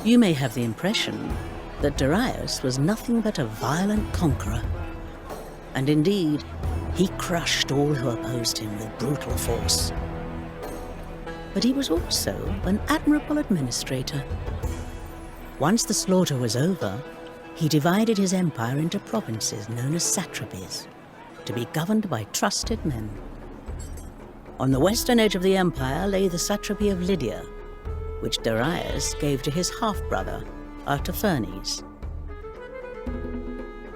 You may have the impression that Darius was nothing but a violent conqueror. And indeed, he crushed all who opposed him with brutal force. But he was also an admirable administrator. Once the slaughter was over, he divided his empire into provinces known as satrapies, to be governed by trusted men. On the western edge of the empire lay the satrapy of Lydia, which Darius gave to his half-brother, Artaphernes.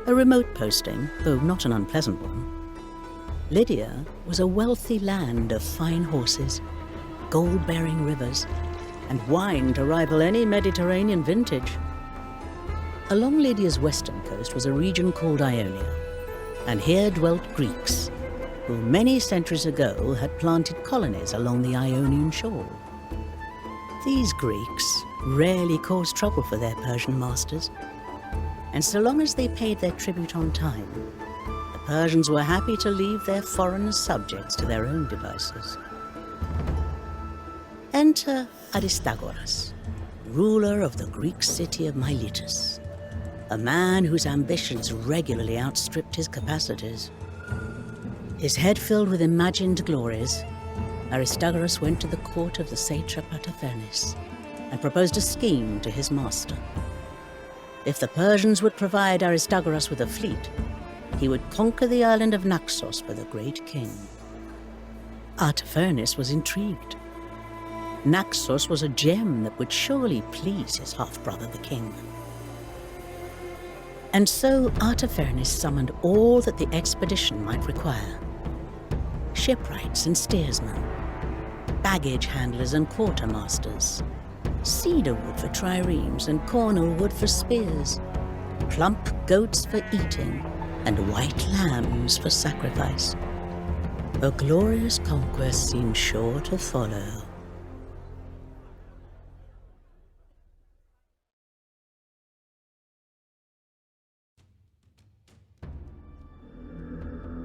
A remote posting, though not an unpleasant one, Lydia was a wealthy land of fine horses, gold-bearing rivers, and wine to rival any Mediterranean vintage. Along Lydia's western coast was a region called Ionia, and here dwelt Greeks, who many centuries ago had planted colonies along the Ionian shore. These Greeks rarely caused trouble for their Persian masters, and so long as they paid their tribute on time, the Persians were happy to leave their foreign subjects to their own devices. Enter Aristagoras, ruler of the Greek city of Miletus, a man whose ambitions regularly outstripped his capacities. His head filled with imagined glories, Aristagoras went to the court of the satrap Artaphernes and proposed a scheme to his master. If the Persians would provide Aristagoras with a fleet, he would conquer the island of Naxos for the great king. Artaphernes was intrigued. Naxos was a gem that would surely please his half-brother the king. And so Artaphernes summoned all that the expedition might require: shipwrights and steersmen, baggage handlers and quartermasters, cedar wood for triremes and cornel wood for spears, plump goats for eating and white lambs for sacrifice. A glorious conquest seemed sure to follow.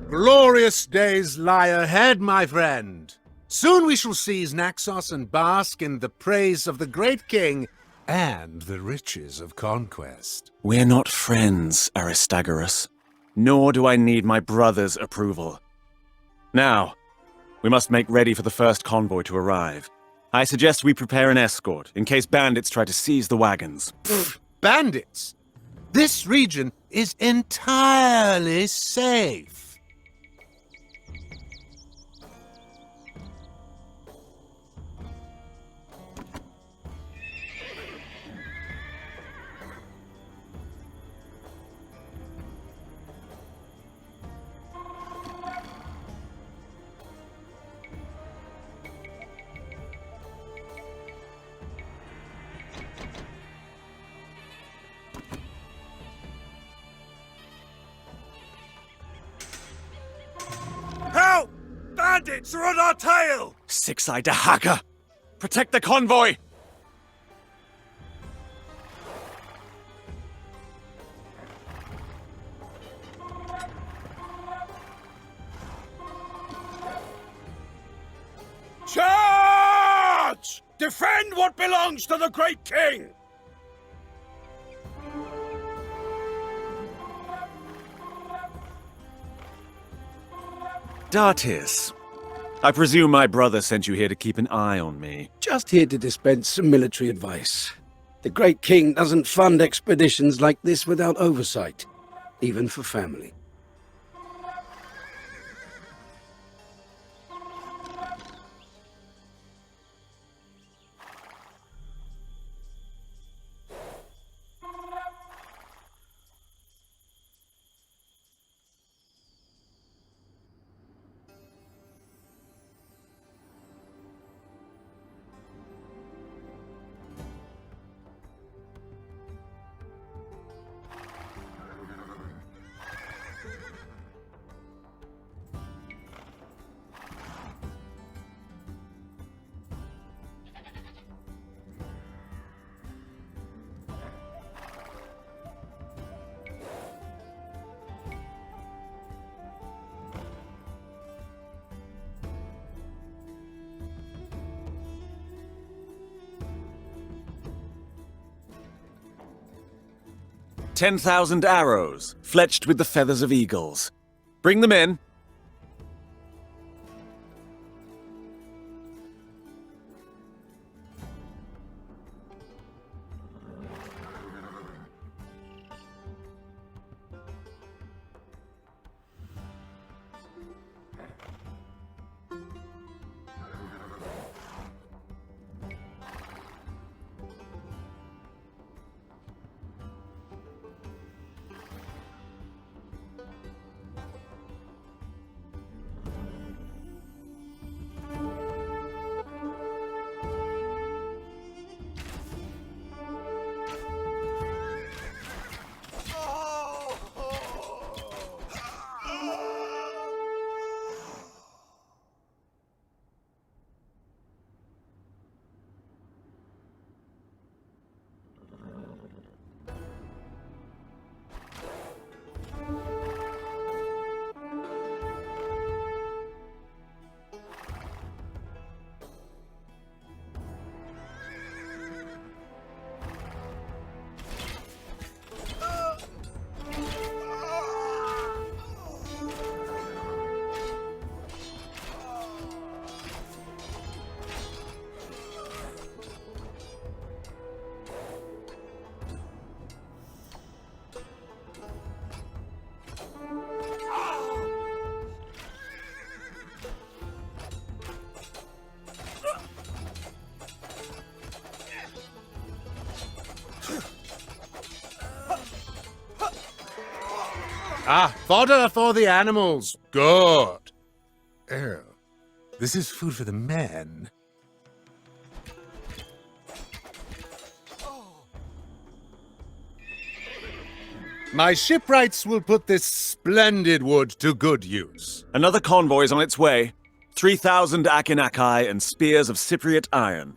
Glorious days lie ahead, my friend. Soon we shall seize Naxos and bask in the praise of the great king and the riches of conquest. We're not friends, Aristagoras. Nor do I need my brother's approval. Now, we must make ready for the first convoy to arrive. I suggest we prepare an escort, in case bandits try to seize the wagons. Pfft, bandits? This region is entirely safe. Help! Bandits are on our tail! Six-eyed Dahaka! Protect the convoy! Charge! Defend what belongs to the great king! Datis, I presume my brother sent you here to keep an eye on me. Just here to dispense some military advice. The great king doesn't fund expeditions like this without oversight, even for family. 10,000 arrows, fletched with the feathers of eagles. Bring them in. Ah, fodder for the animals. Good. Oh, this is food for the men. My shipwrights will put this splendid wood to good use. Another convoy is on its way. 3,000 Akinakai and spears of Cypriot iron.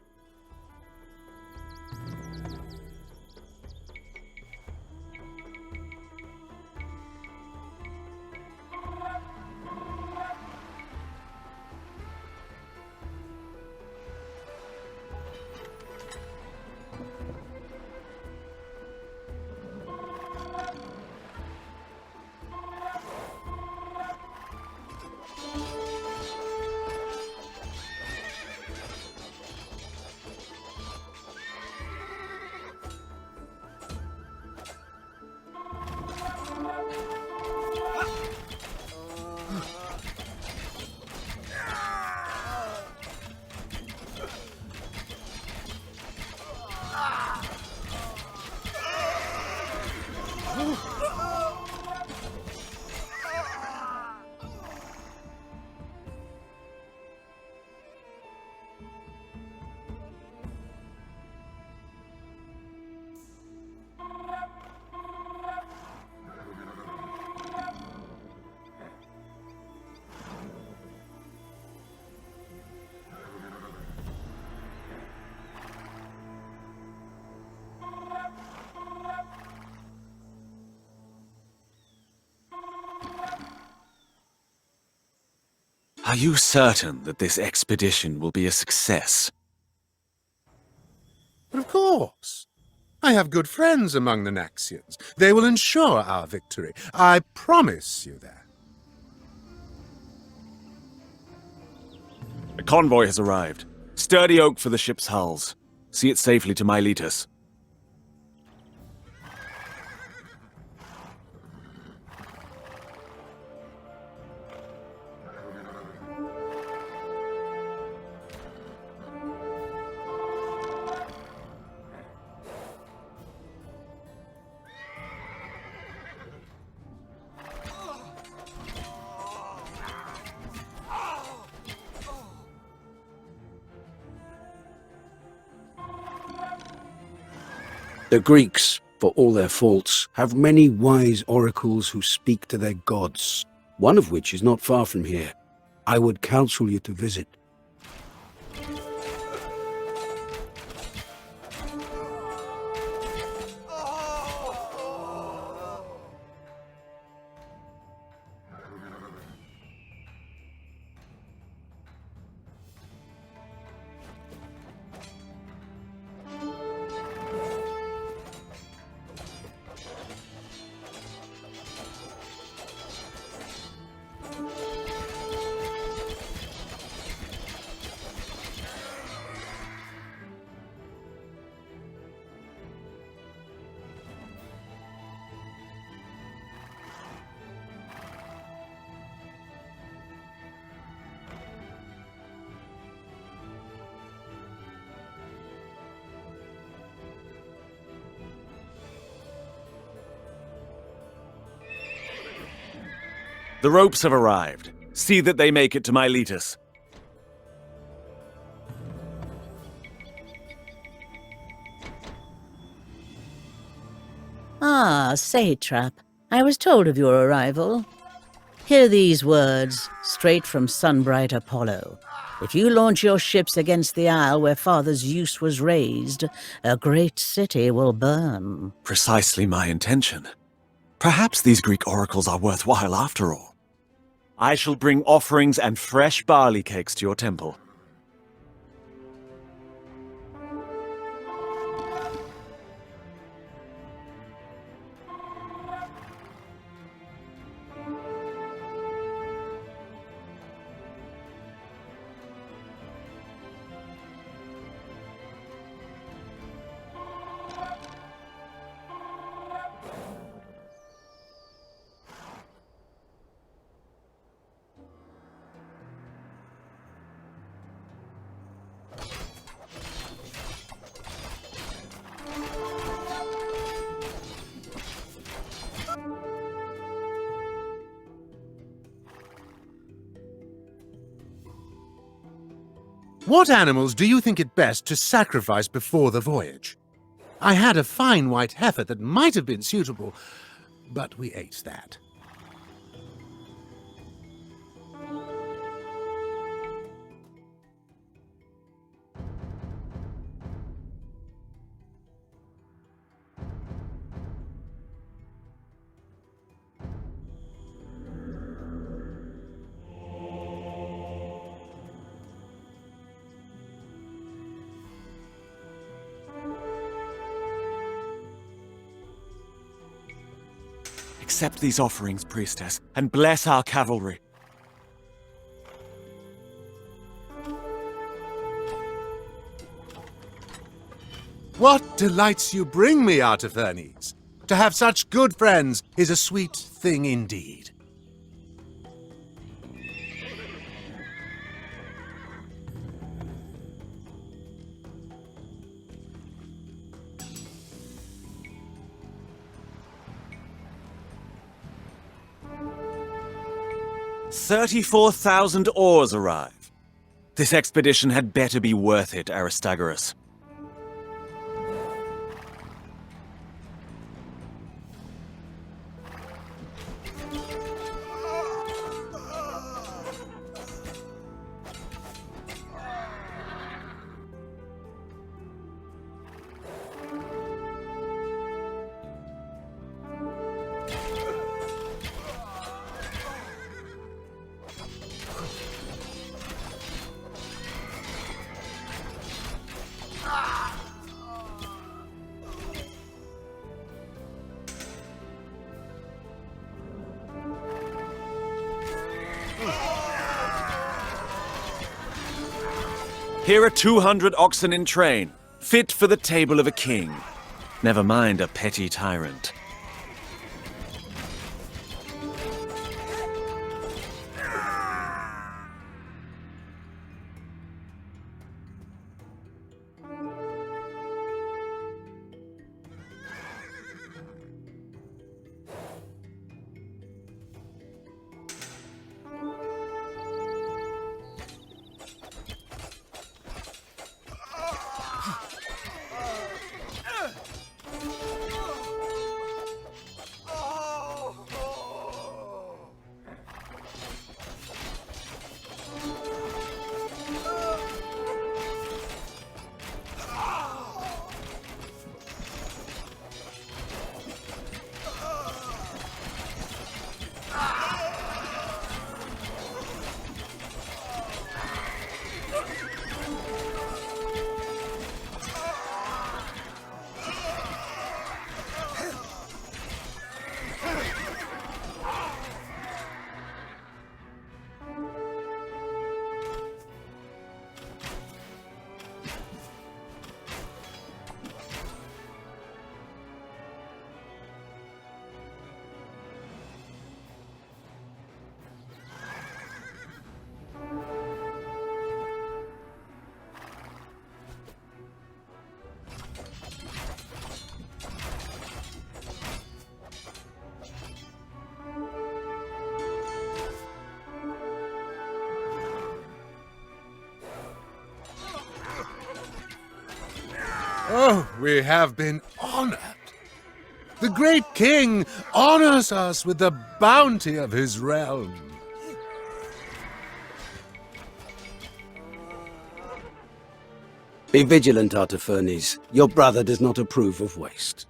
Are you certain that this expedition will be a success? But of course. I have good friends among the Naxians. They will ensure our victory. I promise you that. A convoy has arrived. Sturdy oak for the ship's hulls. See it safely to Miletus. The Greeks, for all their faults, have many wise oracles who speak to their gods, one of which is not far from here. I would counsel you to visit. The ropes have arrived. See that they make it to Miletus. Ah, satrap. I was told of your arrival. Hear these words, straight from sunbright Apollo. If you launch your ships against the isle where Father Zeus was raised, a great city will burn. Precisely my intention. Perhaps these Greek oracles are worthwhile after all. I shall bring offerings and fresh barley cakes to your temple. What animals do you think it best to sacrifice before the voyage? I had a fine white heifer that might have been suitable, but we ate that. Accept these offerings, priestess, and bless our cavalry. What delights you bring me, Artaphernes? To have such good friends is a sweet thing indeed. "34,000 oars arrive. This expedition had better be worth it, Aristagoras. Here are 200 oxen in train, fit for the table of a king. Never mind a petty tyrant. Oh, we have been honored. The great king honors us with the bounty of his realm. Be vigilant, Artafernes. Your brother does not approve of waste.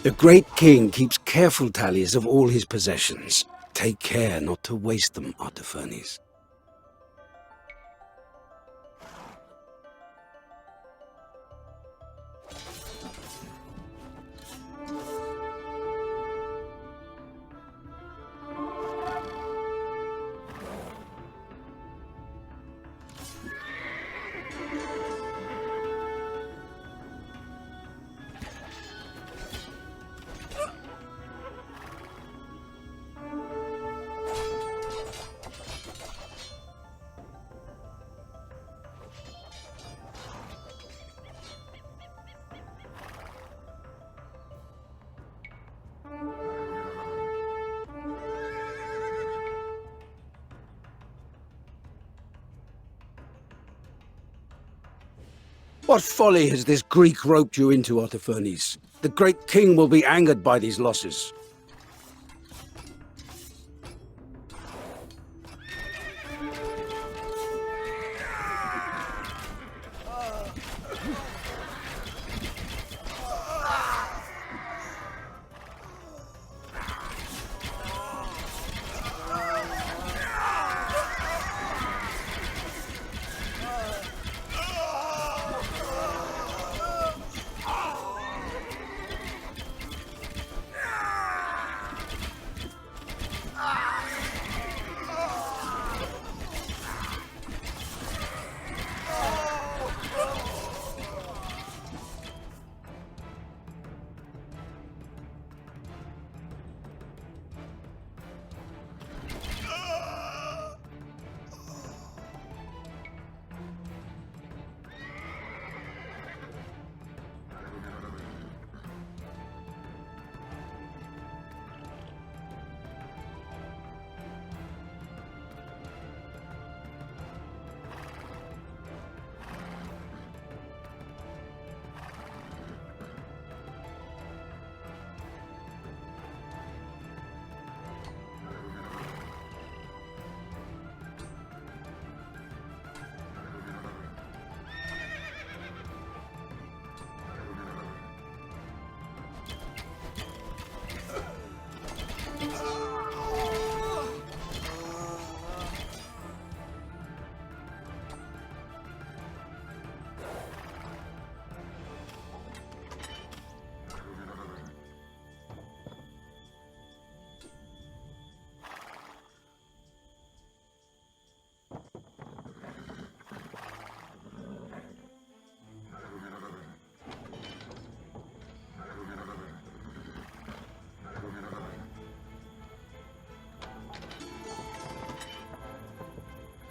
The great king keeps careful tallies of all his possessions. Take care not to waste them, Artafernes. What folly has this Greek roped you into, Artafernes? The great king will be angered by these losses.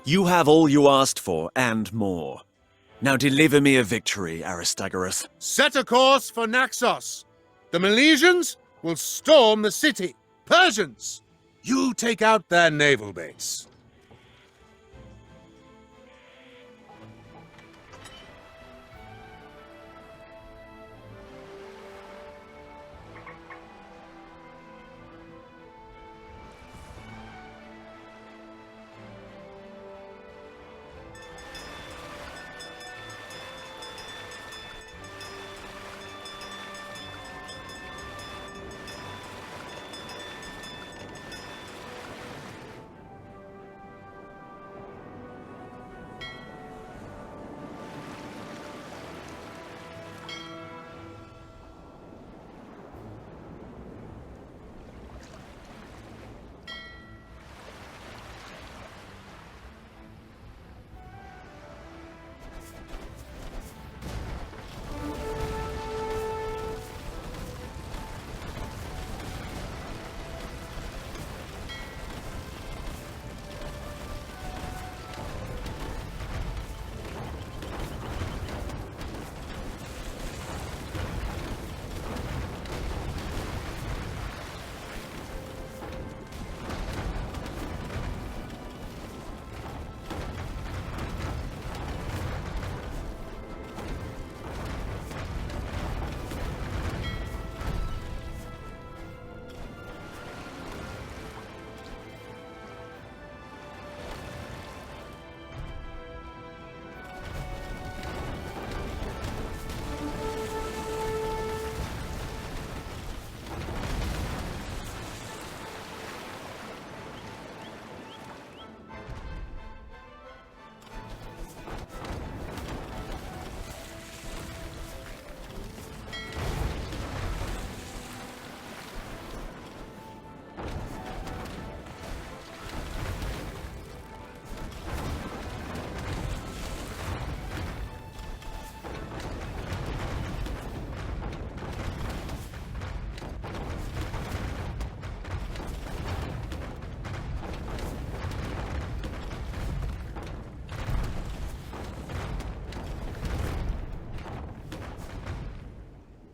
You have all you asked for, and more. Now deliver me a victory, Aristagoras. Set a course for Naxos. The Milesians will storm the city. Persians, you take out their naval base.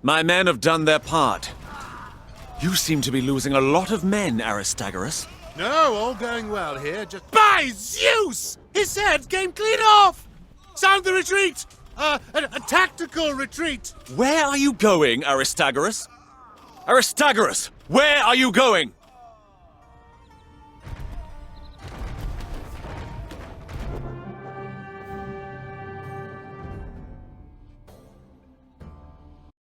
My men have done their part. You seem to be losing a lot of men, Aristagoras. No, all going well here. Just by Zeus! His head came clean off! Sound the retreat! A tactical retreat! Where are you going, Aristagoras? Aristagoras, where are you going?